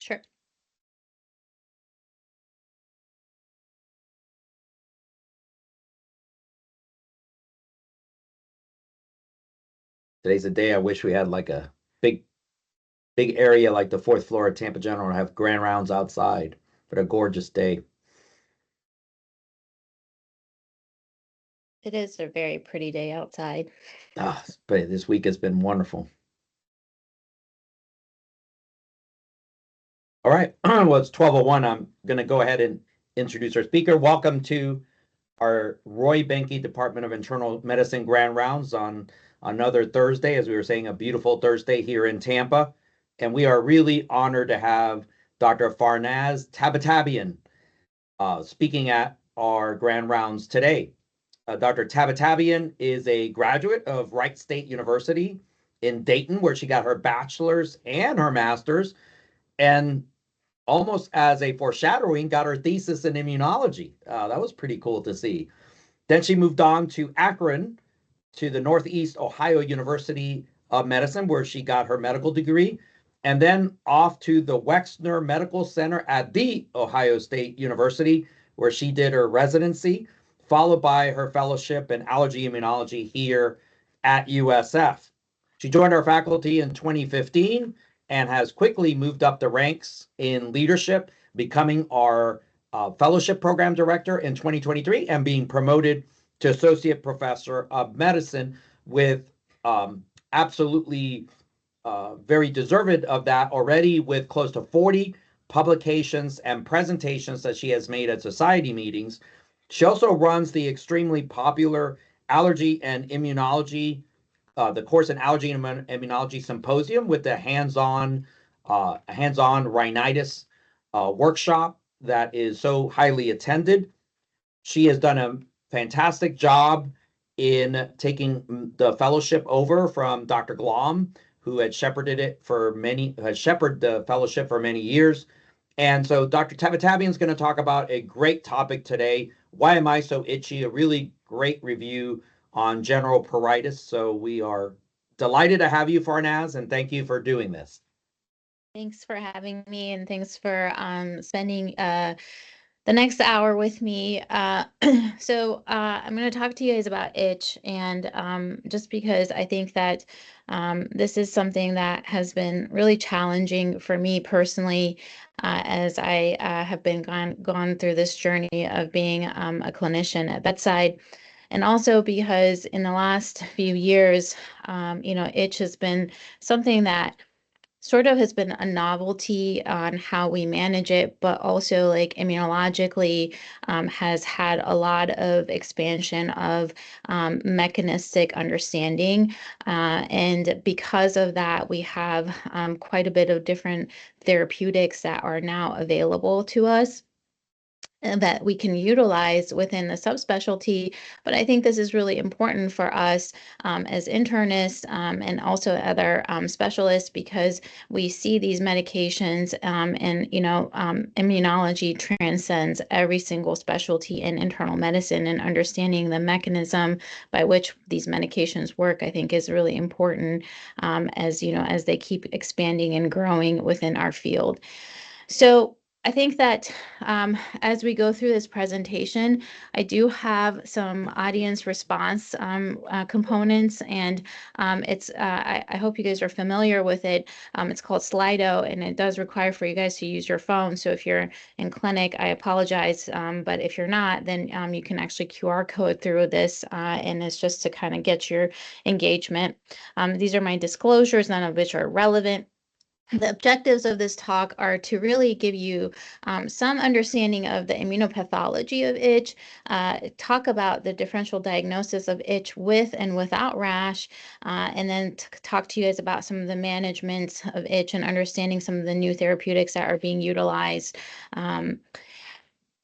Sure. Today's a day I wish we had like a big, big area like the fourth floor of Tampa General and have grand rounds outside. But a gorgeous day. It is a very pretty day outside. But this week has been wonderful. All right. Well, it's 12:01. I'm going to go ahead and introduce our speaker. Welcome to our Roy Benke Department of Internal Medicine Grand Rounds on another Thursday, as we were saying, a beautiful Thursday here in Tampa. And we are really honored to have Dr. Farnaz Tabatabaian speaking at our Grand Rounds today. Dr. Tabatabaian is a graduate of Wright State University in Dayton, where she got her bachelor's and her master's, and almost as a foreshadowing, got her thesis in immunology. That was pretty cool to see. Then she moved on to Akron, to the Northeast Ohio University of Medicine, where she got her medical degree, and then off to the Wexner Medical Center at the Ohio State University, where she did her residency, followed by her fellowship in allergy immunology here at USF. She joined our faculty in 2015 and has quickly moved up the ranks in leadership, becoming our fellowship program director in 2023 and being promoted to associate professor of medicine with absolutely very deserved of that already, with close to 40 publications and presentations that she has made at society meetings. She also runs the extremely popular Allergy and Immunology, the course in Allergy and Immunology Symposium, with the hands-on rhinitis workshop that is so highly attended. She has done a fantastic job in taking the fellowship over from Dr. Glom, who had shepherded the fellowship for many years. And so Dr. Tabatabaian is going to talk about a great topic today. Why am I so itchy? A really great review on general pruritus. So we are delighted to have you, Farnaz, and thank you for doing this. Thanks for having me, and thanks for spending the next hour with me. I'm going to talk to you guys about itch, and just because I think that this is something that has been really challenging for me personally, as I have been gone through this journey of being a clinician at bedside. And also because in the last few years, itch has been something that sort of has been a novelty on how we manage it, but also like immunologically has had a lot of expansion of mechanistic understanding. And because of that, we have quite a bit of different therapeutics that are now available to us and that we can utilize within the subspecialty. But I think this is really important for us as internists and also other specialists, because we see these medications and, immunology transcends every single specialty in internal medicine, and understanding the mechanism by which these medications work, I think is really important as they keep expanding and growing within our field. So I think that as we go through this presentation, I do have some audience response components, and I hope you guys are familiar with it. It's called Slido, and it does require for you guys to use your phone. So if you're in clinic, I apologize, but if you're not, then you can actually QR code through this, and it's just to kind of get your engagement. These are my disclosures, none of which are relevant. The objectives of this talk are to really give you some understanding of the immunopathology of itch, talk about the differential diagnosis of itch with and without rash, and then talk to you guys about some of the management of itch and understanding some of the new therapeutics that are being utilized.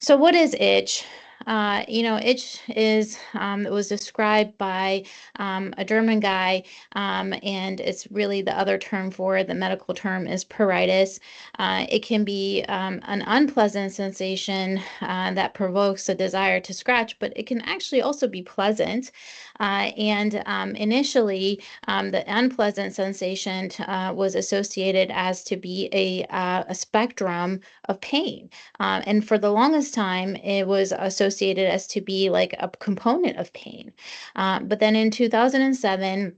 So what is itch? Itch is, it was described by a German guy, and it's really the other term for it. The medical term is pruritus. It can be an unpleasant sensation that provokes a desire to scratch, but it can actually also be pleasant. Initially, the unpleasant sensation was associated as to be a spectrum of pain. And for the longest time, it was associated as to be like a component of pain. But then in 2007,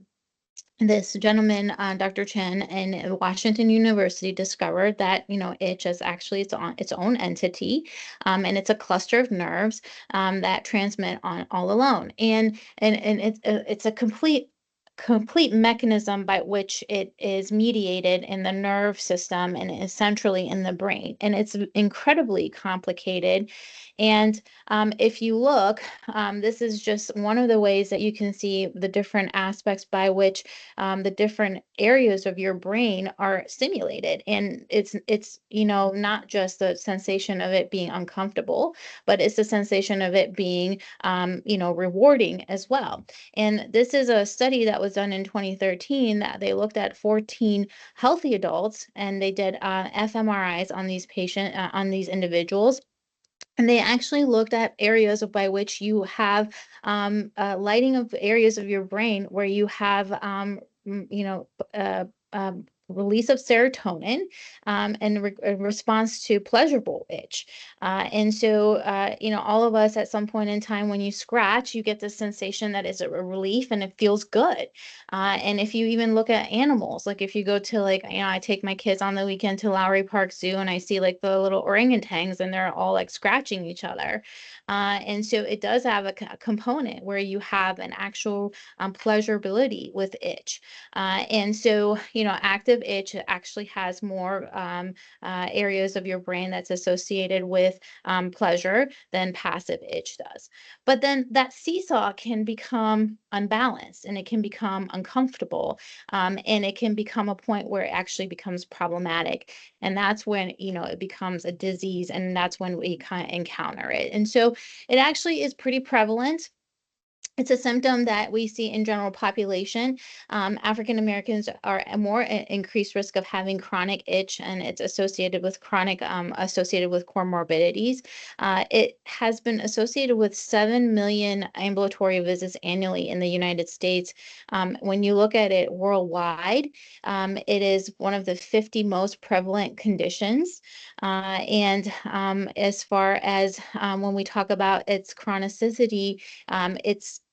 this gentleman, Dr. Chen in Washington University, discovered that itch is actually its own entity, and it's a cluster of nerves that transmit on all alone, and it's a complete mechanism by which it is mediated in the nerve system and is centrally in the brain, and it's incredibly complicated. And if you look, this is just one of the ways that you can see the different aspects by which the different areas of your brain are stimulated. And it's not just the sensation of it being uncomfortable, but it's the sensation of it being rewarding as well. And this is a study that was done in 2013 that they looked at 14 healthy adults, and they did fMRIs on these individuals, and they actually looked at areas by which you have lighting of areas of your brain where you have, uh, release of serotonin in response to pleasurable itch. And so, all of us at some point in time, when you scratch, you get the sensation that is a relief and it feels good. And if you even look at animals, like if you go to I take my kids on the weekend to Lowry Park Zoo and I see like the little orangutans and they're all like scratching each other. And so it does have a component where you have an actual pleasurability with itch. And so, active itch actually has more areas of your brain that's associated with pleasure than passive itch does. But then that seesaw can become unbalanced and it can become uncomfortable, and it can become a point where it actually becomes problematic. And that's when, it becomes a disease, and that's when we kind of encounter it. And so it actually is pretty prevalent. It's a symptom that we see in general population. African Americans are a more increased risk of having chronic itch, and it's associated with associated with comorbidities. It has been associated with 7 million ambulatory visits annually in the United States. When you look at it worldwide, it is one of the 50 most prevalent conditions. And as far as when we talk about its chronicity,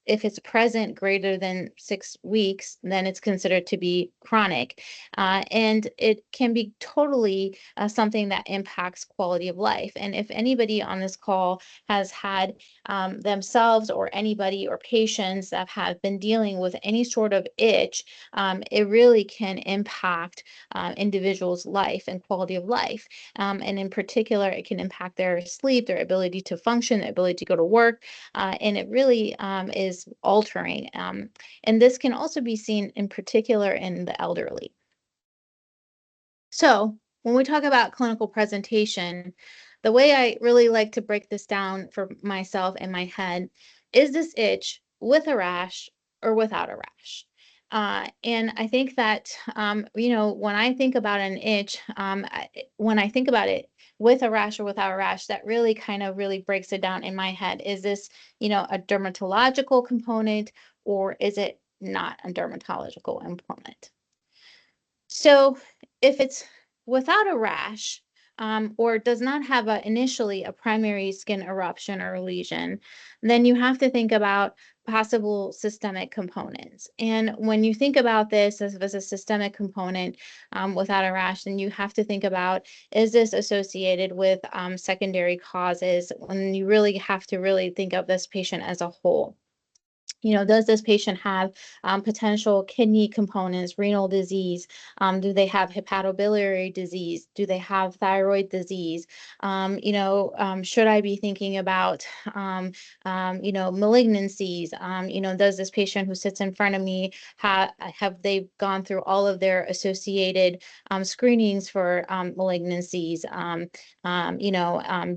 if it's present greater than 6 weeks, then it's considered to be chronic. And it can be totally something that impacts quality of life. And if anybody on this call has had themselves or anybody or patients that have been dealing with any sort of itch, it really can impact individuals' life and quality of life. And in particular, it can impact their sleep, their ability to function, their ability to go to work, and it really is altering. And this can also be seen in particular in the elderly. So when we talk about clinical presentation, the way I really like to break this down for myself in my head is this itch with a rash or without a rash. And I think that, when I think about an itch, when I think about it with a rash or without a rash, that really kind of really breaks it down in my head. Is this, a dermatological component, or is it not a dermatological component? So if it's without a rash, or does not have initially a primary skin eruption or lesion, then you have to think about possible systemic components. And when you think about this as a systemic component without a rash, then you have to think about, is this associated with secondary causes? When you really have to really think of this patient as a whole. Does this patient have potential kidney components, renal disease? Do they have hepatobiliary disease? Do they have thyroid disease? Should I be thinking about, malignancies? Does this patient who sits in front of me have they gone through all of their associated screenings for malignancies?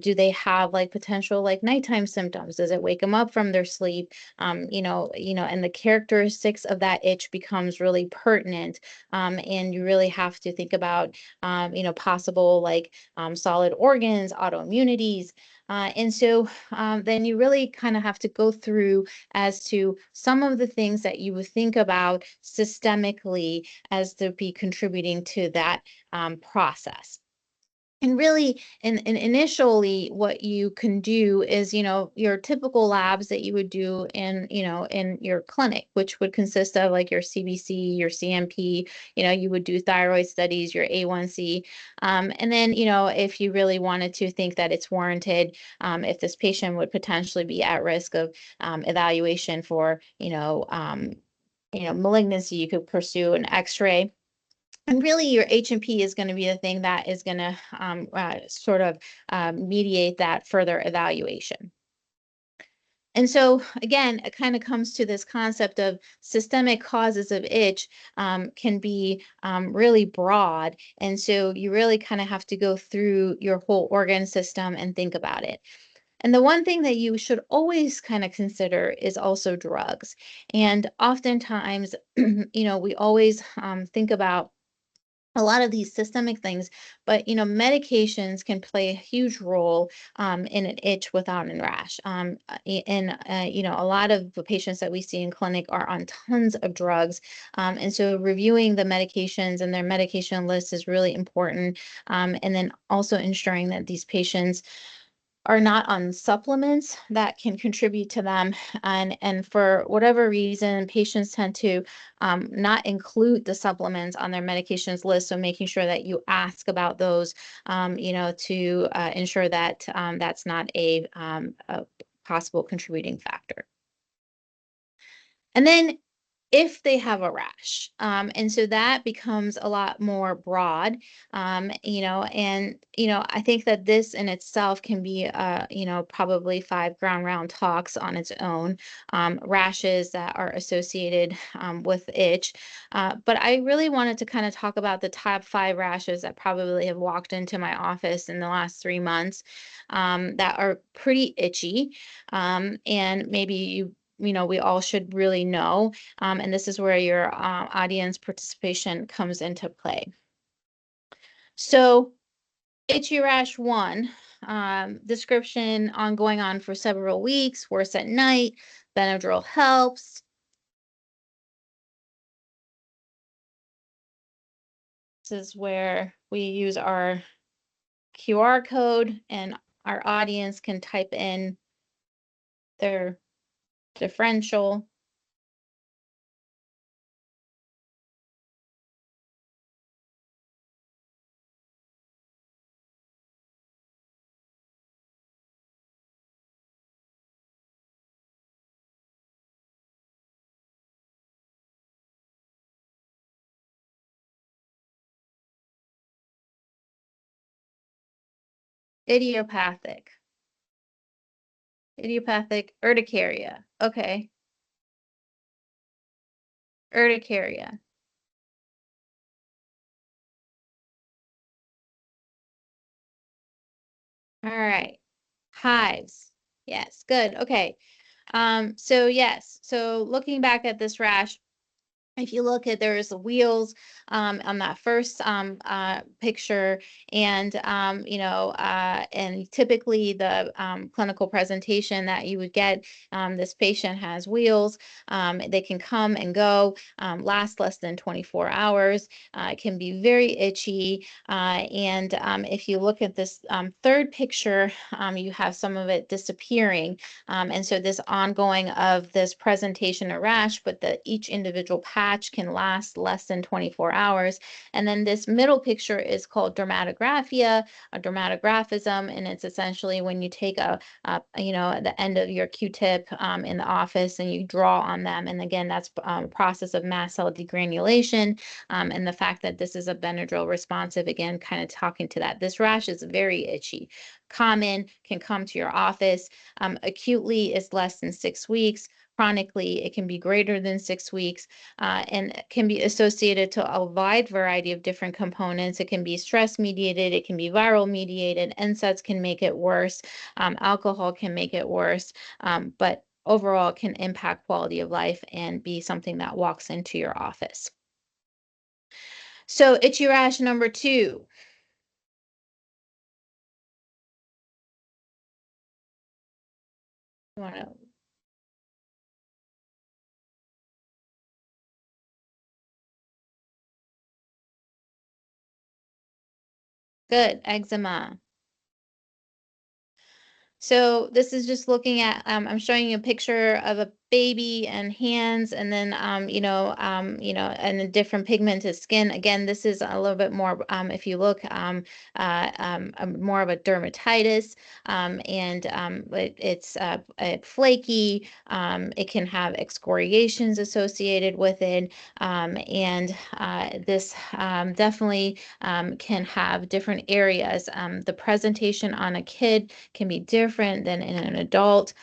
Do they have like potential like nighttime symptoms? Does it wake them up from their sleep? and the characteristics of that itch becomes really pertinent. And you really have to think about, possible like solid organs, autoimmunities. And so then you really kind of have to go through as to some of the things that you would think about systemically as to be contributing to that process. And really, and initially, what you can do is, your typical labs that you would do in your clinic, which would consist of like your CBC, your CMP, you would do thyroid studies, your A1C. And then, if you really wanted to think that it's warranted, if this patient would potentially be at risk of evaluation for, malignancy, you could pursue an X-ray. And really, your H&P is going to be the thing that is going to sort of mediate that further evaluation. And so, again, it kind of comes to this concept of systemic causes of itch can be really broad. And so you really kind of have to go through your whole organ system and think about it. And the one thing that you should always kind of consider is also drugs. And oftentimes, we always think about a lot of these systemic things, but medications can play a huge role in an itch without a rash. And a lot of the patients that we see in clinic are on tons of drugs, and so reviewing the medications and their medication list is really important. And then also ensuring that these patients are not on supplements that can contribute to them. And for whatever reason, patients tend to not include the supplements on their medications list. So making sure that you ask about those, to ensure that that's not a possible contributing factor. And then if they have a rash. And so that becomes a lot more broad, and, I think that this in itself can be, probably 5 ground round talks on its own, rashes that are associated with itch. But I really wanted to kind of talk about the top 5 rashes that probably have walked into my office in the last 3 months that are pretty itchy. And maybe we all should really know. And this is where your audience participation comes into play. So, itchy rash 1, description going on for several weeks, worse at night, Benadryl helps. This is where we use our QR code and our audience can type in their differential. Idiopathic. Idiopathic urticaria. Okay. Urticaria. All right. Hives. Yes, good. Okay. So yes, so looking back at this rash, if you look at there's wheals on that first picture, and and typically the clinical presentation that you would get, this patient has wheals. They can come and go, last less than 24 hours. It can be very itchy, and if you look at this third picture, you have some of it disappearing, and so this ongoing of this presentation of rash, but each individual patch can last less than 24 hours. And then this middle picture is called dermatographia, a dermatographism, and it's essentially when you take the end of your Q-tip in the office and you draw on them. And again, that's a process of mast cell degranulation, and the fact that this is a Benadryl responsive, again, kind of talking to that. This rash is very itchy, common, can come to your office. Acutely is less than 6 weeks. Chronically, it can be greater than 6 weeks, and can be associated to a wide variety of different components. It can be stress mediated, it can be viral mediated, NSAIDs can make it worse, alcohol can make it worse, but overall can impact quality of life and be something that walks into your office. So itchy rash number 2. You want to Good, eczema. So this is just looking at, I'm showing you a picture of a baby and hands, and then, and a different pigmented skin. Again, this is a little bit more, if you look, more of a dermatitis, it's flaky. It can have excoriations associated with it, and this definitely can have different areas. The presentation on a kid can be different than in an adult.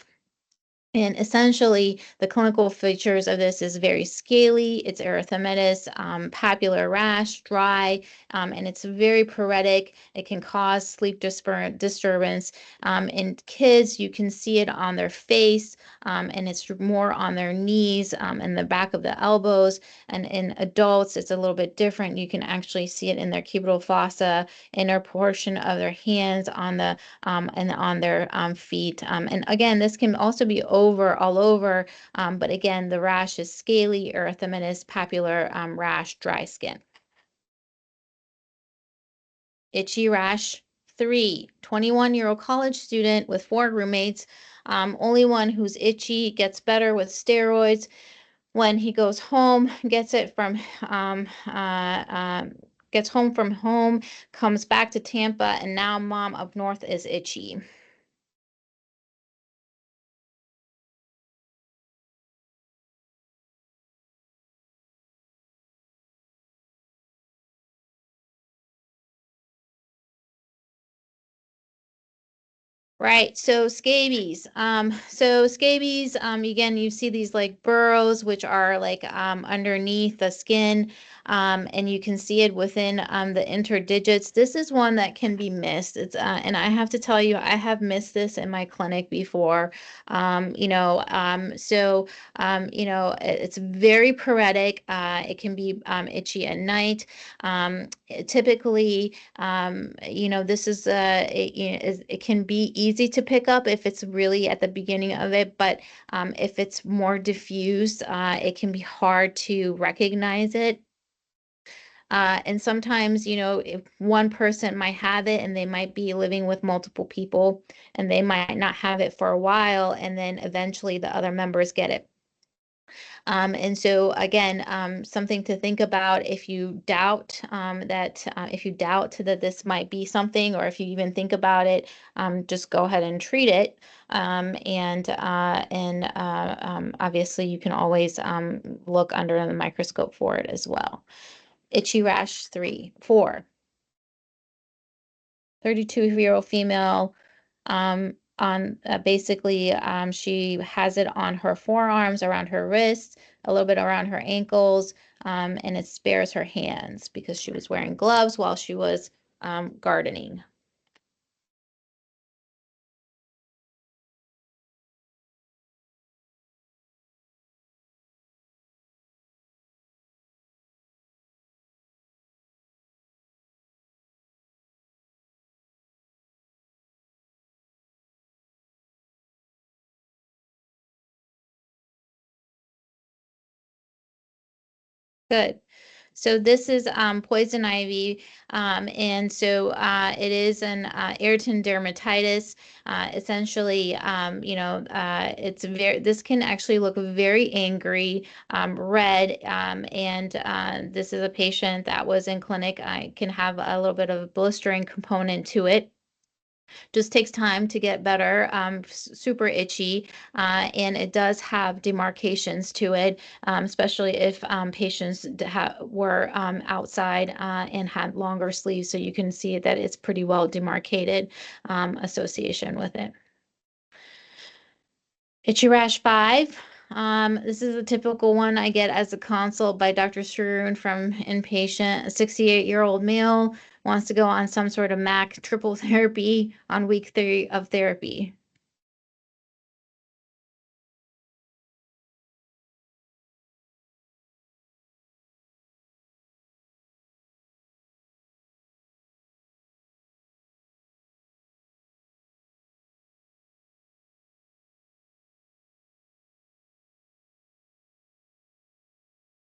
And essentially, the clinical features of this is very scaly, it's erythematous, papular rash, dry, and it's very pruritic. It can cause sleep disturbance. In kids, you can see it on their face, and it's more on their knees, and the back of the elbows. And in adults, it's a little bit different. You can actually see it in their cubital fossa, inner portion of their hands, and on their feet. And again, this can also be all over, but again, the rash is scaly, erythematous, papular rash, dry skin. Itchy rash 3, 21-year-old college student with 4 roommates, only one who's itchy, gets better with steroids. When he goes home, gets home from home, comes back to Tampa, and now mom up north is itchy. Right. So scabies. Again, you see these like burrows, which are like underneath the skin, and you can see it within the interdigits. This is one that can be missed. And I have to tell you, I have missed this in my clinic before. It's very pruritic. It can be itchy at night. Typically, this is it can be easy to pick up if it's really at the beginning of it, but if it's more diffused, it can be hard to recognize it. And sometimes, if one person might have it and they might be living with multiple people and they might not have it for a while, and then eventually the other members get it. And so again, something to think about if you doubt that this might be something, or if you even think about it, just go ahead and treat it. Obviously you can always look under the microscope for it as well. Itchy rash 4. 32-year-old female, on basically she has it on her forearms, around her wrists, a little bit around her ankles, and it spares her hands because she was wearing gloves while she was gardening. Good. So this is poison ivy, and so it is an irritant dermatitis. Essentially, this can actually look very angry, red, and this is a patient that was in clinic. I can have a little bit of a blistering component to it. Just takes time to get better, super itchy, and it does have demarcations to it, especially if patients were outside and had longer sleeves, so you can see that it's pretty well demarcated association with it. Itchy rash 5. This is a typical one I get as a consult by Dr. Sharoon from inpatient. A 68-year-old male wants to go on some sort of MAC triple therapy on week 3 of therapy.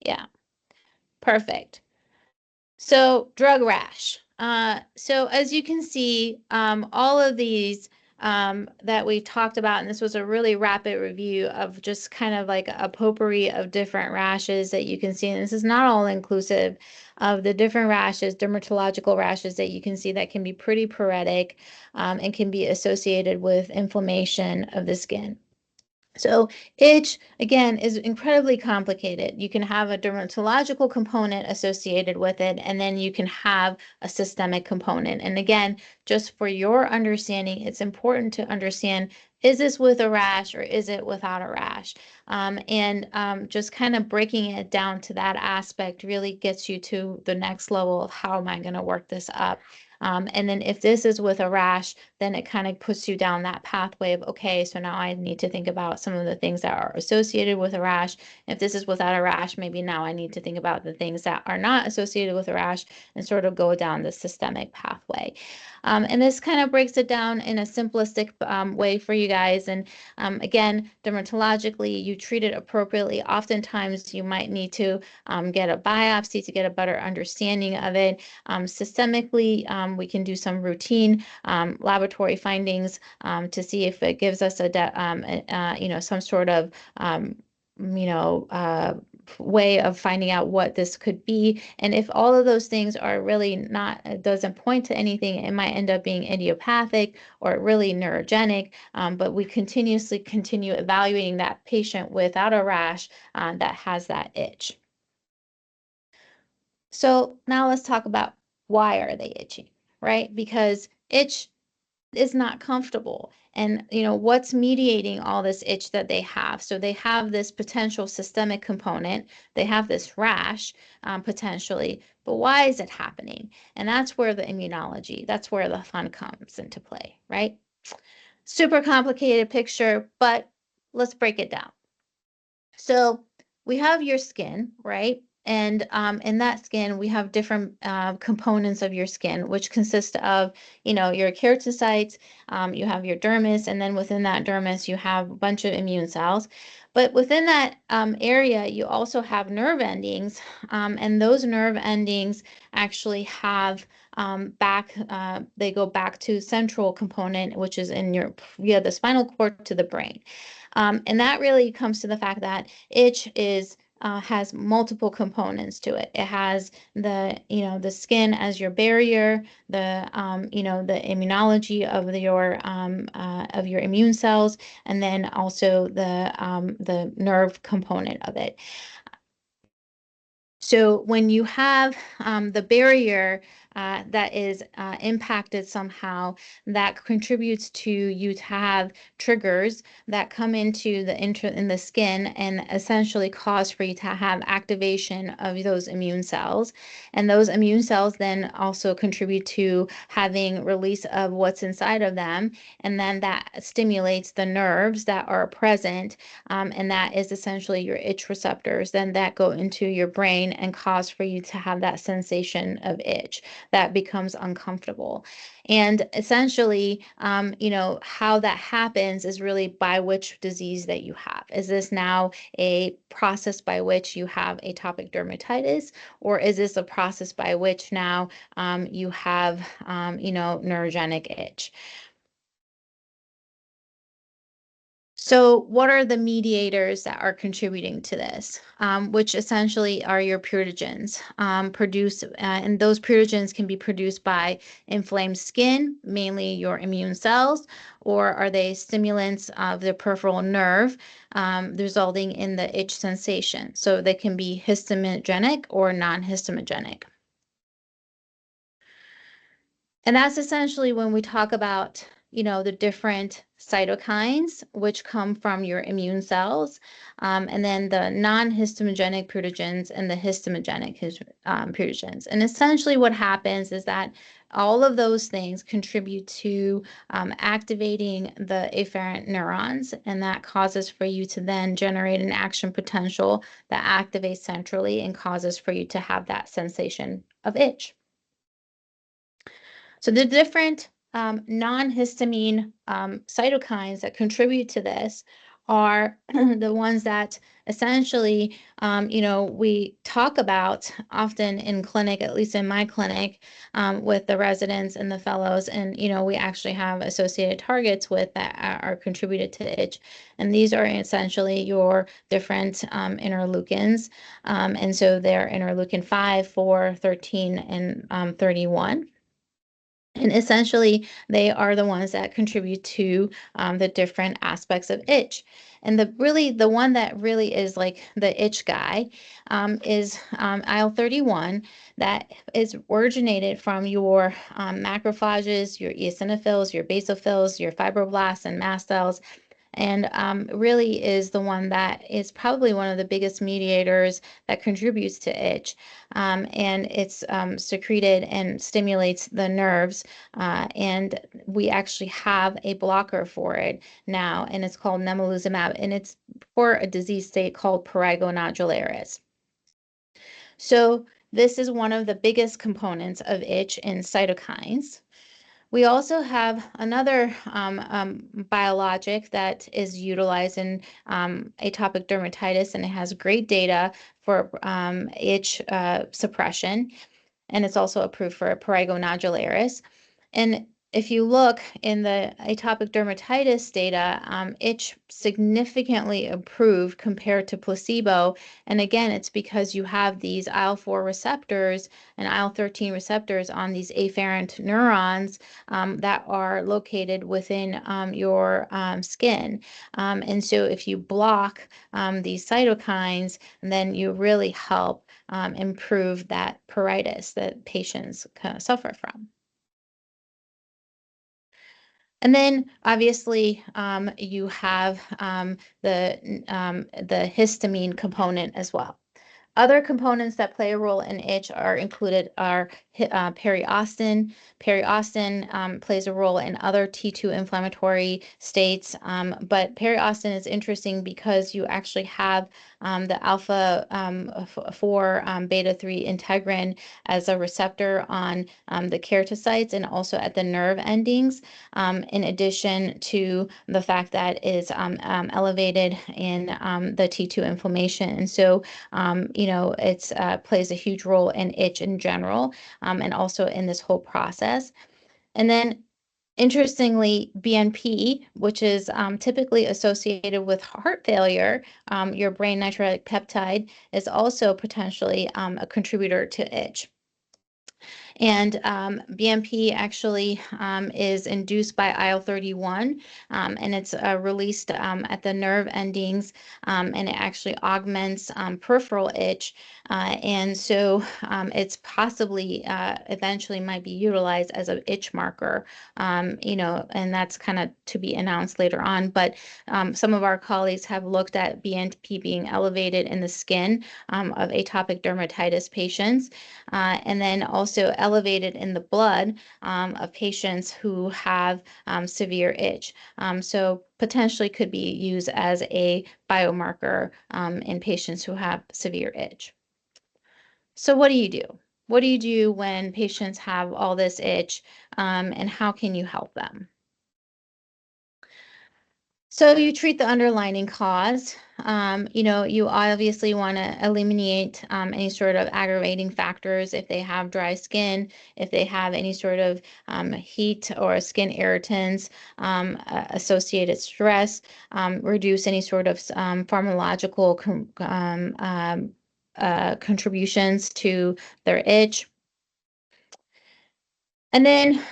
Yeah, perfect. So drug rash. So as you can see, all of these that we've talked about, and this was a really rapid review of just kind of like a potpourri of different rashes that you can see. And this is not all inclusive of the different rashes, dermatological rashes that you can see that can be pretty pruritic and can be associated with inflammation of the skin. So itch, again, is incredibly complicated. You can have a dermatological component associated with it, and then you can have a systemic component. And again, just for your understanding, it's important to understand, is this with a rash or is it without a rash? Just kind of breaking it down to that aspect really gets you to the next level of how am I going to work this up. And then if this is with a rash, then it kind of puts you down that pathway of, okay, so now I need to think about some of the things that are associated with a rash. If this is without a rash, maybe now I need to think about the things that are not associated with a rash and sort of go down the systemic pathway. And this kind of breaks it down in a simplistic way for you guys. And again, dermatologically, you treat it appropriately. Oftentimes, you might need to get a biopsy to get a better understanding of it. Systemically, we can do some routine laboratory findings to see if it gives us some sort of you know, uh, way of finding out what this could be. And if all of those things are really not, doesn't point to anything, it might end up being idiopathic or really neurogenic. But we continuously continue evaluating that patient without a rash that has that itch. So now let's talk about why are they itching, right? Because itch is not comfortable. And what's mediating all this itch that they have? So they have this potential systemic component. They have this rash potentially, but why is it happening? And that's where the immunology, that's where the fun comes into play, right? Super complicated picture, but let's break it down. So we have your skin, right? And in that skin, we have different components of your skin, which consist of, your keratinocytes, you have your dermis, and then within that dermis, you have a bunch of immune cells. But within that area, you also have nerve endings, and those nerve endings actually have they go back to central component, which is in via the spinal cord to the brain. And that really comes to the fact that itch has multiple components to it. It has the skin as your barrier, the immunology of your immune cells, and then also the nerve component of it. So when you have the barrier that is impacted somehow, that contributes to you to have triggers that come into in the skin and essentially cause for you to have activation of those immune cells. And those immune cells then also contribute to having release of what's inside of them. And then that stimulates the nerves that are present. And that is essentially your itch receptors then that go into your brain and cause for you to have that sensation of itch that becomes uncomfortable. And essentially, how that happens is really by which disease that you have. Is this now a process by which you have atopic dermatitis, or is this a process by which now you have, neurogenic itch? So what are the mediators that are contributing to this, which essentially are your puritogens and those puritogens can be produced by inflamed skin, mainly your immune cells, or are they stimulants of the peripheral nerve, resulting in the itch sensation? So they can be histamigenic or non-histamigenic. And that's essentially when we talk about, the different cytokines, which come from your immune cells, and then the non-histamigenic puritogens and the histamigenic puritogens. And essentially what happens is that all of those things contribute to activating the afferent neurons, and that causes for you to then generate an action potential that activates centrally and causes for you to have that sensation of itch. So the different non-histamine cytokines that contribute to this are the ones that essentially, we talk about often in clinic, at least in my clinic, with the residents and the fellows. And, we actually have associated targets with that are contributed to itch. And these are essentially your different interleukins. And so they're interleukin 5, 4, 13, and 31. And essentially, they are the ones that contribute to the different aspects of itch. And the one that really is like the itch guy is IL-31, that is originated from your macrophages, your eosinophils, your basophils, your fibroblasts and mast cells, and really is the one that is probably one of the biggest mediators that contributes to itch. And it's secreted and stimulates the nerves. And we actually have a blocker for it now, and it's called nemolizumab, and it's for a disease state called prurigo nodularis. So this is one of the biggest components of itch in cytokines. We also have another biologic that is utilized in atopic dermatitis, and it has great data for itch suppression, and it's also approved for prurigo nodularis. And if you look in the atopic dermatitis data, itch significantly improved compared to placebo. And again, it's because you have these IL-4 receptors and IL-13 receptors on these afferent neurons that are located within your skin. And so if you block these cytokines, then you really help improve that pruritus that patients suffer from. And then obviously you have the histamine component as well. Other components that play a role in itch are included are periostin. Periostin plays a role in other T2 inflammatory states, but periostin is interesting because you actually have the alpha 4 beta 3 integrin as a receptor on the keratocytes and also at the nerve endings, in addition to the fact that is elevated in the T2 inflammation. And so it's plays a huge role in itch in general, and also in this whole process. And then interestingly, BNP, which is typically associated with heart failure, your brain natriuretic peptide, is also potentially a contributor to itch. And BMP actually is induced by IL-31, and it's released at the nerve endings, and it actually augments peripheral itch. And so it's possibly eventually might be utilized as an itch marker, and that's kind of to be announced later on. But some of our colleagues have looked at BNP being elevated in the skin of atopic dermatitis patients, and then also elevated in the blood of patients who have severe itch. So potentially could be used as a biomarker in patients who have severe itch. So what do you do? What do you do when patients have all this itch, and how can you help them? So you treat the underlying cause. You obviously want to eliminate any sort of aggravating factors if they have dry skin, if they have any sort of heat or skin irritants, associated stress, reduce any sort of pharmacological contributions to their itch. And then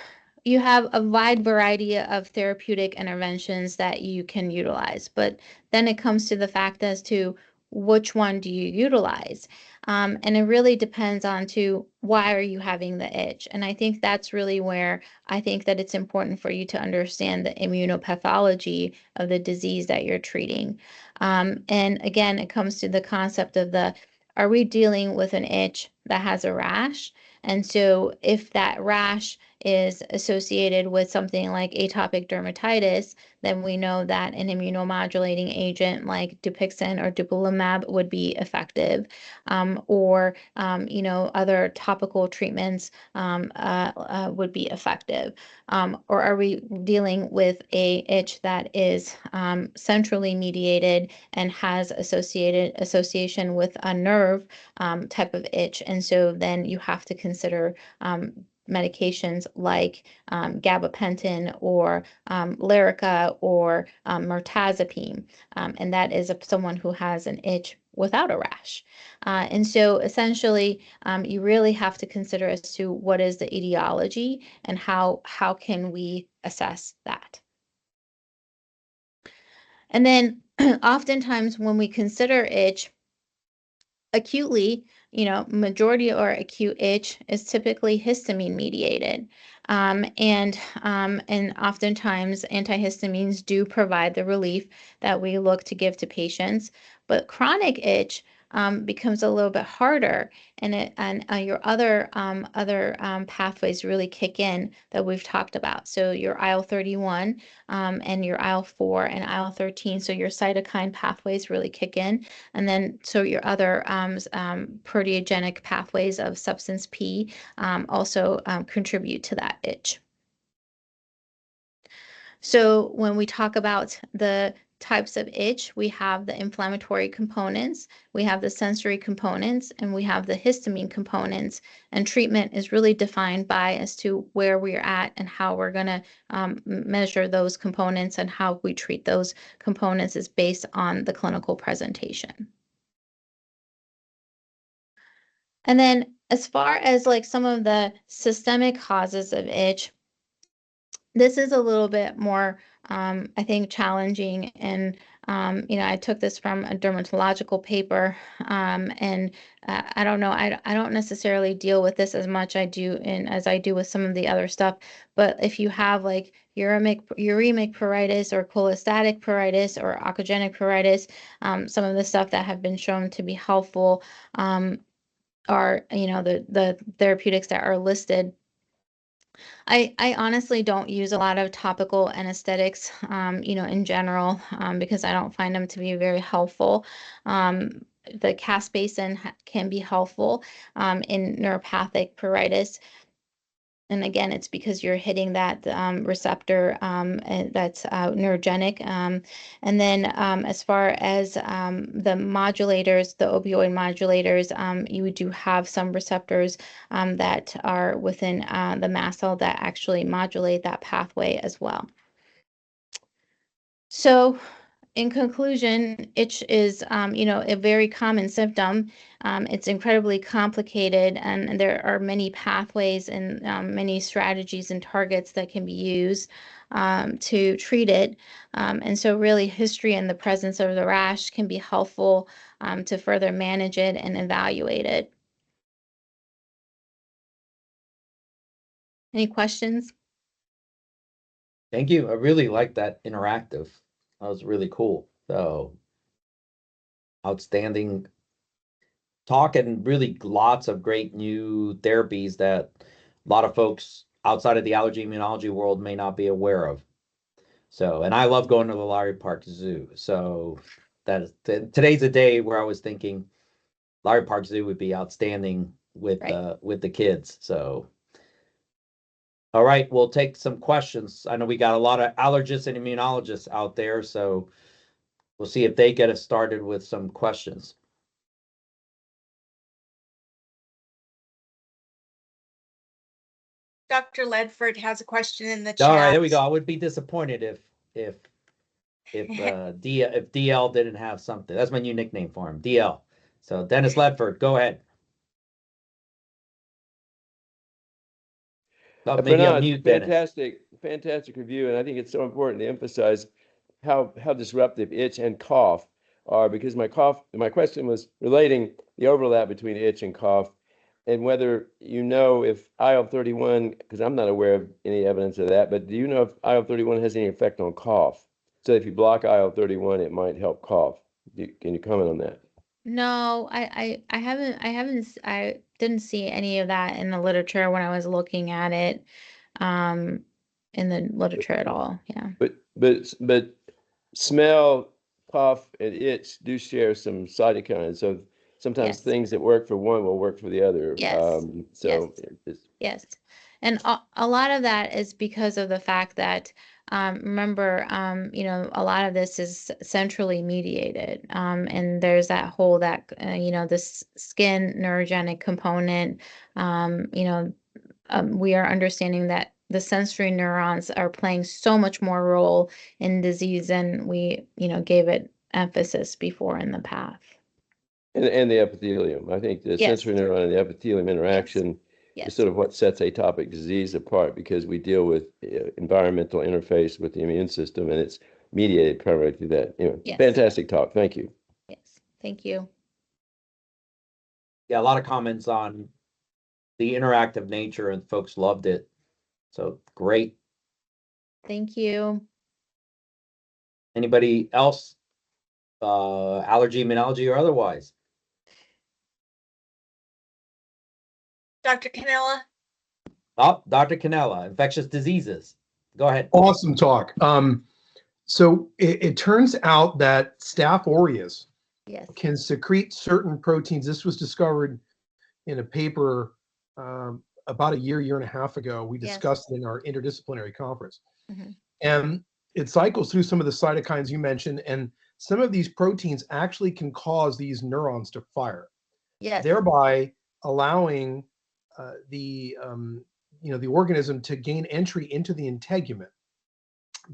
you have a wide variety of therapeutic interventions that you can utilize, but then it comes to the fact as to which one do you utilize, and it really depends on to why are you having the itch. And I think that's really where I think that it's important for you to understand the immunopathology of the disease that you're treating. And again, it comes to the concept of are we dealing with an itch that has a rash? And so if that rash is associated with something like atopic dermatitis, then we know that an immunomodulating agent like Dupixent or dupilumab would be effective, or other topical treatments would be effective. Or are we dealing with a itch that is centrally mediated and has association with a nerve type of itch? And so then you have to consider medications like gabapentin or Lyrica or mirtazapine, and that is someone who has an itch without a rash. And so essentially, you really have to consider as to what is the etiology and how can we assess that. And then oftentimes when we consider itch acutely, majority or acute itch is typically histamine mediated. And oftentimes antihistamines do provide the relief that we look to give to patients, but chronic itch becomes a little bit harder, and your other pathways really kick in that we've talked about. So your IL-31 and your IL-4 and IL-13, so your cytokine pathways really kick in, and then so your other proteogenic pathways of substance P also contribute to that itch. So when we talk about the types of itch, we have the inflammatory components, we have the sensory components, and we have the histamine components. And treatment is really defined by as to where we're at and how we're going to measure those components, and how we treat those components is based on the clinical presentation. And then as far as like some of the systemic causes of itch, this is a little bit more, I think, challenging. And, I took this from a dermatological paper, and I don't know, I don't necessarily deal with this as much as I do with some of the other stuff. But if you have like uremic pruritus or cholestatic pruritus or oncogenic pruritus, some of the stuff that have been shown to be helpful are, the therapeutics that are listed. I honestly don't use a lot of topical anesthetics, in general, because I don't find them to be very helpful. The caspacin can be helpful in neuropathic pruritus. And again, it's because you're hitting that receptor that's neurogenic. And then as far as the modulators, the opioid modulators, you do have some receptors that are within the mast cell that actually modulate that pathway as well. So in conclusion, itch is, a very common symptom. It's incredibly complicated, and there are many pathways and many strategies and targets that can be used to treat it. And so really history and the presence of the rash can be helpful to further manage it and evaluate it. Any questions? Thank you. I really like that interactive. That was really cool. So outstanding talk, and really lots of great new therapies that a lot of folks outside of the allergy immunology world may not be aware of. So, and I love going to the Lowry Park Zoo. So today's a day where I was thinking Lowry Park Zoo would be outstanding with the kids. So all right, we'll take some questions. I know we got a lot of allergists and immunologists out there, so we'll see if they get us started with some questions. Dr. Ledford has a question in the chat. All right, there we go. I would be disappointed if DL didn't have something. That's my new nickname for him, DL. So Dennis Ledford, go ahead. Oh, maybe Farnaz, unmute Dennis. fantastic review, and I think it's so important to emphasize how disruptive itch and cough are, because my question was relating the overlap between itch and cough, and whether you know if IL-31, because I'm not aware of any evidence of that, but do you know if IL-31 has any effect on cough? So if you block IL-31, it might help cough. Can you comment on that? No, I didn't see any of that in the literature when I was looking at it. in the literature at all. Yeah. But smell, cough, and itch do share some cytokines. So sometimes Yes. things that work for one will work for the other. Yes. So Yes. And a lot of that is because of the fact that, remember, you know, a lot of this is centrally mediated. And there's that whole, you know, this skin neurogenic component, you know, we are understanding that the sensory neurons are playing so much more role in disease than we, you know, gave it emphasis before in the path. and the epithelium. I think the Yes. sensory neuron and the epithelium interaction is Yes. sort of what sets atopic disease apart, because we deal with environmental interface with the immune system, and it's mediated primarily through that. Anyway, Yes. fantastic talk. Thank you. Yes. Thank you. Yeah, a lot of comments on the interactive nature, and folks loved it. So great. Thank you. Anybody else? Allergy, immunology, or otherwise? Dr. Canella? Oh, Dr. Canella, infectious diseases. Go ahead. Awesome talk. So it turns out that Staph aureus Yes. can secrete certain proteins. This was discovered in a paper about a year and a half ago. We Yes. discussed it in our interdisciplinary conference. Mhm. And it cycles through some of the cytokines you mentioned, and some of these proteins actually can cause these neurons to fire, Yes. thereby allowing the organism to gain entry into the integument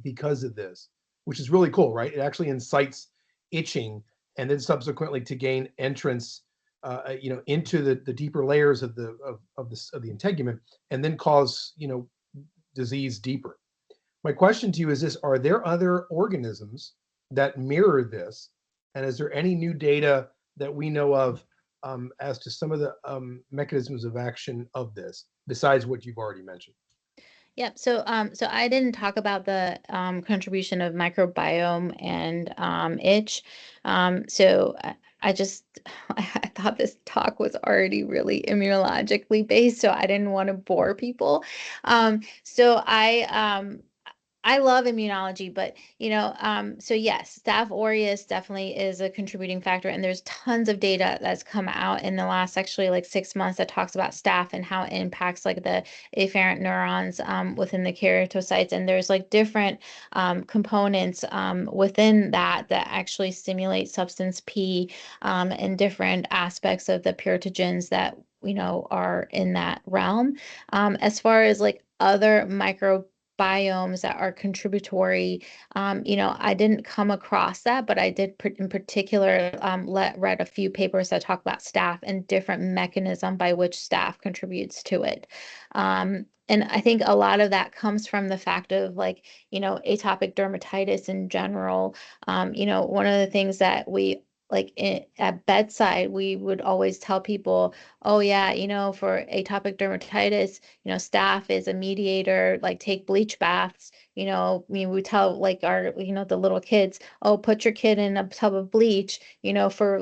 because of this, which is really cool, right? It actually incites itching, and then subsequently to gain entrance, into the deeper layers of the integument, and then cause disease deeper. My question to you is this: are there other organisms that mirror this, and is there any new data that we know of as to some of the mechanisms of action of this, besides what you've already mentioned? Yep. So, so I didn't talk about the contribution of microbiome and itch. So I just I thought this talk was already really immunologically based, so I didn't want to bore people. So I love immunology, but so yes, Staph aureus definitely is a contributing factor, and there's tons of data that's come out in the last actually like 6 months that talks about staph and how it impacts like the afferent neurons within the keratocytes, and there's like different components within that actually stimulate substance P and different aspects of the puritogens that are in that realm. As far as like other microbiomes that are contributory, I didn't come across that, but I did in particular read a few papers that talk about staph and different mechanism by which staph contributes to it. And I think a lot of that comes from the fact of like, atopic dermatitis in general. One of the things that we like at bedside, we would always tell people, oh yeah, for atopic dermatitis, staph is a mediator, like take bleach baths. I mean, we tell like our, the little kids, oh, put your kid in a tub of bleach, for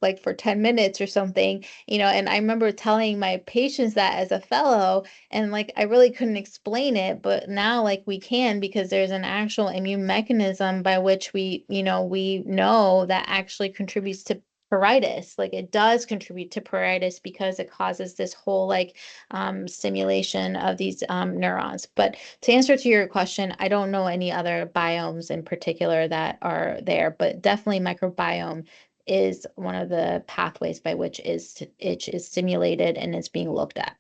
like for 10 minutes or something, and I remember telling my patients that as a fellow, and like I really couldn't explain it, but now like we can, because there's an actual immune mechanism by which we know that actually contributes to pruritus. Like it does contribute to pruritus because it causes this whole like stimulation of these neurons. But to answer to your question, I don't know any other biomes in particular that are there, but definitely microbiome is one of the pathways by which itch is stimulated and is being looked at.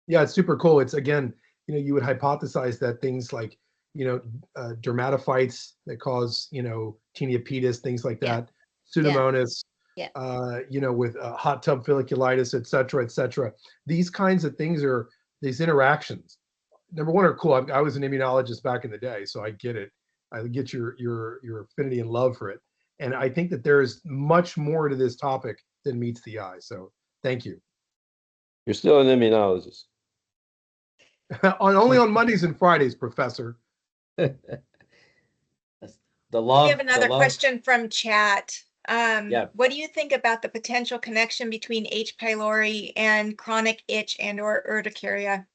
Yeah, it's super cool. It's again, you would hypothesize that things like, dermatophytes that cause, tinea pedis, things like Yeah. that, Pseudomonas, Yeah. with hot tub folliculitis, et cetera. These kinds of things are these interactions. Number one, are cool. I was an immunologist back in the day, so I get it. I get your affinity and love for it. And I think that there's much more to this topic than meets the eye. So thank you. You're still an immunologist. Only on Mondays and Fridays, Professor. The love. We have another question from chat. Yeah. What do you think about the potential connection between H. pylori and chronic itch and or urticaria?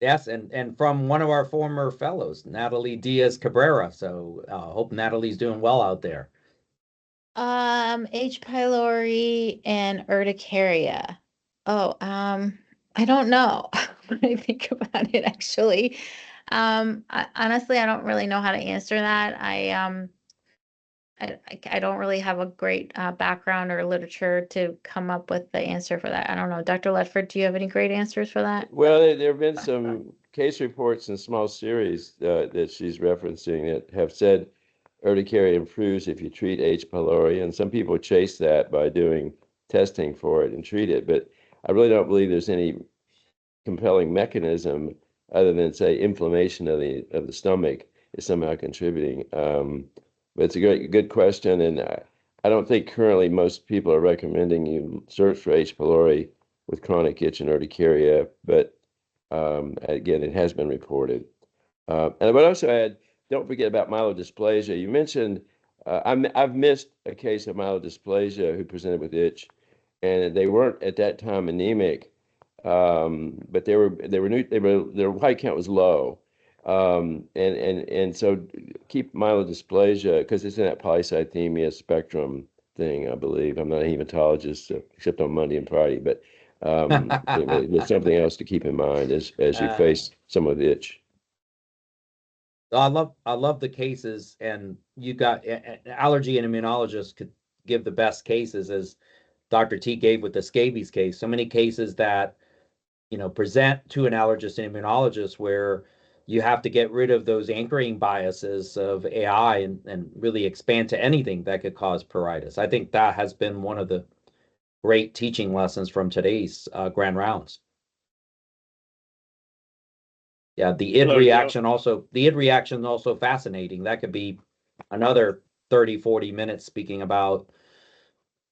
Yes, and from one of our former fellows, Natalie Diaz Cabrera. So hope Natalie's doing well out there. H. pylori and urticaria. Oh, I don't know when I think about it actually. Honestly, I don't really know how to answer that. I don't really have a great background or literature to come up with the answer for that. I don't know. Dr. Ledford, do you have any great answers for that? Well, there have been some case reports in small series that she's referencing that have said urticaria improves if you treat H. pylori, and some people chase that by doing testing for it and treat it. But I really don't believe there's any compelling mechanism other than, say, inflammation of the stomach is somehow contributing. But it's a good question, and I don't think currently most people are recommending you search for H. pylori with chronic itch and urticaria, but again, it has been reported. And I would also add, don't forget about myelodysplasia. You mentioned I've missed a case of myelodysplasia who presented with itch, and they weren't at that time anemic, but their white count was low, and so keep myelodysplasia because it's in that polycythemia spectrum thing. I believe I'm not a hematologist except on Monday and Friday, but there's something else to keep in mind as you face some of the itch. I love the cases, and you got allergy and immunologists could give the best cases, as Dr. T gave with the scabies case. So many cases that present to an allergist and immunologist where you have to get rid of those anchoring biases of AI and really expand to anything that could cause pruritus. I think that has been one of the great teaching lessons from today's grand rounds. Yeah, the id reaction also, fascinating. That could be another 30, 40 minutes speaking about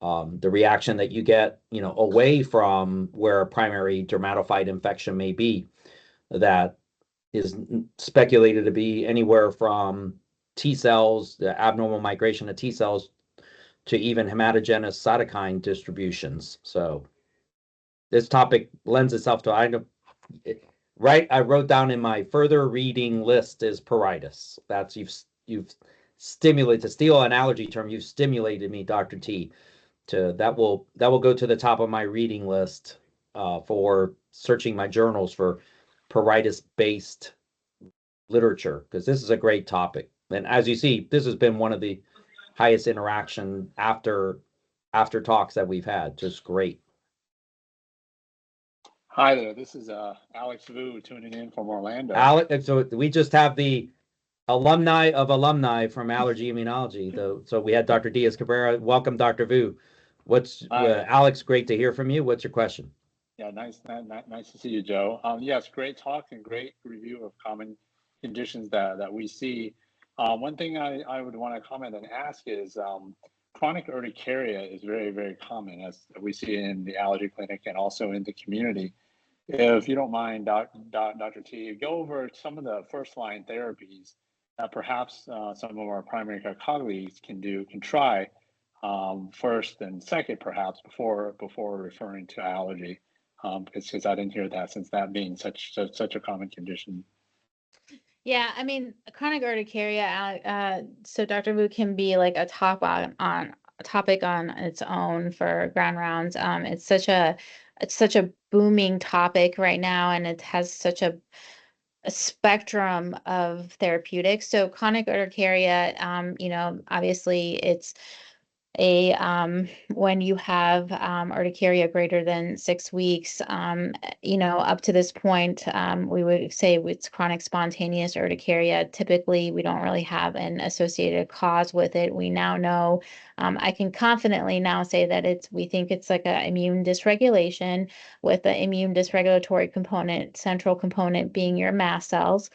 the reaction that you get, away from where a primary dermatophyte infection may be, that is speculated to be anywhere from T cells, the abnormal migration of T cells, to even hematogenous cytokine distributions. So this topic lends itself to, I wrote down in my further reading list is pruritus. That's you've stimulated, to steal an allergy term, you've stimulated me, Dr. T, that will go to the top of my reading list for searching my journals for pruritus based literature, because this is a great topic. And as you see, this has been one of the highest interaction after talks that we've had. Just great. Hi there, this is Alex Vu tuning in from Orlando. Alex, so we just have the alumni of alumni from Allergy Immunology, though. So we had Dr. Diaz Cabrera. Welcome, Dr. Vu. Alex, great to hear from you. What's your question? Yeah, nice to see you, Joe. Yes, great talk and great review of common conditions that we see. One thing I would want to comment and ask is chronic urticaria is very, very common, as we see in the allergy clinic and also in the community. If you don't mind, Dr. T, go over some of the first-line therapies that perhaps some of our primary care colleagues can try first and second, perhaps before referring to allergy, because I didn't hear that, since that being such a common condition. Yeah, I mean, chronic urticaria, so Dr. Vu can be like a topic on its own for grand rounds. It's such a booming topic right now, and it has such a spectrum of therapeutics. So chronic urticaria, obviously it's when you have urticaria greater than 6 weeks, up to this point, we would say it's chronic spontaneous urticaria. Typically, we don't really have an associated cause with it. We now know, I can confidently now say that we think it's like an immune dysregulation, with the immune dysregulatory component, central component being your mast cells.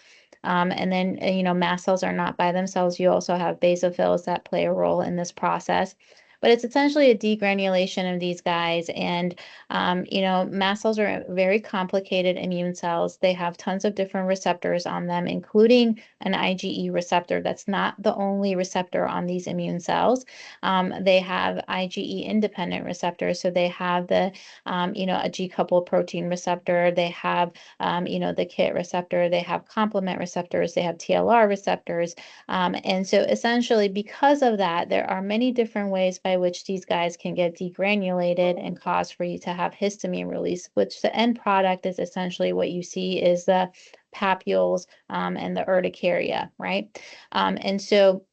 And then, mast cells are not by themselves. You also have basophils that play a role in this process. but it's essentially a degranulation of these guys. And, you know, mast cells are very complicated immune cells. They have tons of different receptors on them, including an IgE receptor. That's not the only receptor on these immune cells. They have IgE independent receptors. So they have the, you know, a G-coupled protein receptor. They have, you know, the KIT receptor. They have complement receptors. They have TLR receptors. And so essentially, because of that, there are many different ways by which these guys can get degranulated and cause for you to have histamine release, which the end product is essentially what you see is the papules and the urticaria, right? And so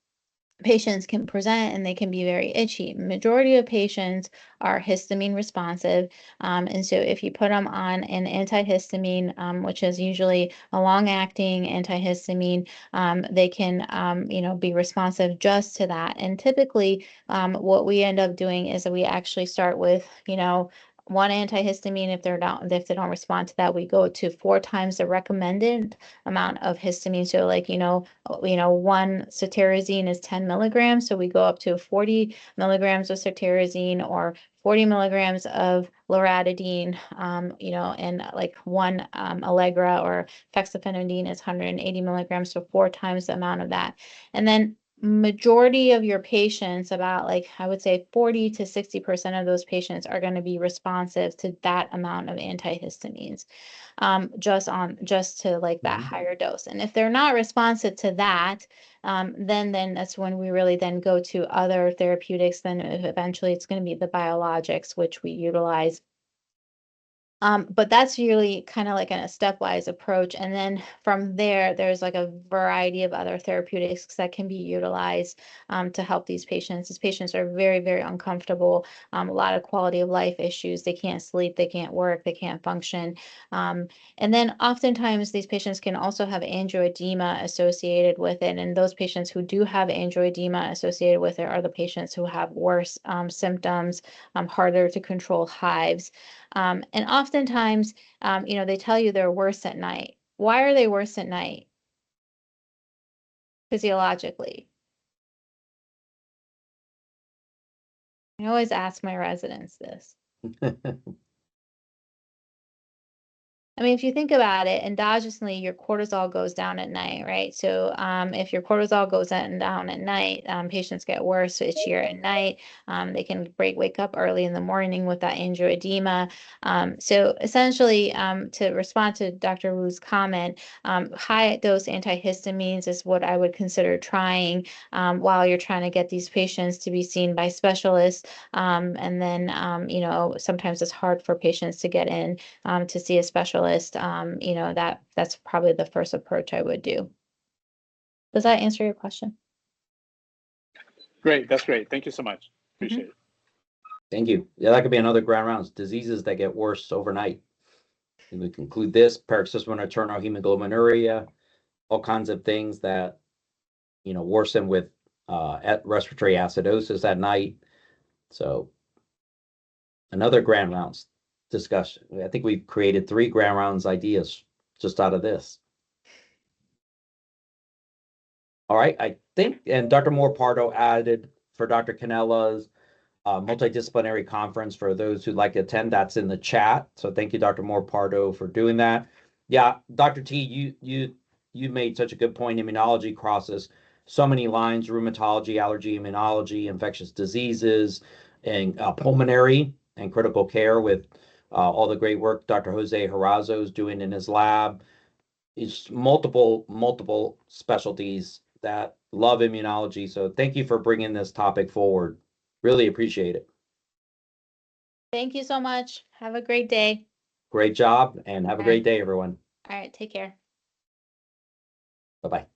patients can present and they can be very itchy. Majority of patients are histamine responsive. And so if you put them on an antihistamine, which is usually a long-acting antihistamine, they can, you know, be responsive just to that. And typically, what we end up doing is that we actually start with, you know, one antihistamine. If they don't respond to that, we go to 4 times the recommended amount of histamine. So like, you know, one cetirizine is 10 milligrams. So we go up to 40 milligrams of cetirizine or 40 milligrams of loratadine, you know, and like one Allegra or fexofenadine is 180 milligrams, so 4 times the amount of that. And then majority of your patients, about like I would say 40 to 60% of those patients are going to be responsive to that amount of antihistamines, just to like that higher dose. And if they're not responsive to that, then that's when we really then go to other therapeutics. Then eventually it's going to be the biologics, which we utilize. But that's really kind of like a stepwise approach. And then from there, there's like a variety of other therapeutics that can be utilized to help these patients. These patients are very, very uncomfortable, a lot of quality of life issues. They can't sleep, they can't work, they can't function. And then oftentimes these patients can also have angioedema associated with it. And those patients who do have angioedema associated with it are the patients who have worse symptoms, harder to control hives. And oftentimes, you know, they tell you they're worse at night. Why are they worse at night? Physiologically. I always ask my residents this. I mean, if you think about it, endogenously, your cortisol goes down at night, right? So if your cortisol goes down at night, patients get worse, itchier at night. They can wake up early in the morning with that angioedema. So essentially, to respond to Dr. Wu's comment, high dose antihistamines is what I would consider trying while you're trying to get these patients to be seen by specialists. And then, you know, sometimes it's hard for patients to get in to see a specialist. You know, that's probably the first approach I would do. Does that answer your question? Great, that's great. Thank you so much. Appreciate it. Thank you. Yeah, that could be another grand rounds. Diseases that get worse overnight. And we conclude this: paroxysmal nocturnal hemoglobinuria, all kinds of things that, you know, worsen with respiratory acidosis at night. So another grand rounds discussion. I think we've created 3 grand rounds ideas just out of this. All right, I think, and Dr. Moore-Pardo added for Dr. Canella's multidisciplinary conference for those who'd like to attend. That's in the chat. So thank you, Dr. Moore-Pardo, for doing that. Yeah, Dr. T, you made such a good point. Immunology crosses so many lines: rheumatology, allergy, immunology, infectious diseases, and pulmonary and critical care with all the great work Dr. Jose Harazo is doing in his lab. It's multiple specialties that love immunology. So thank you for bringing this topic forward. Really appreciate it. Thank you so much. Have a great day. Great job, and have a great day, everyone. All right, take care. Bye-bye.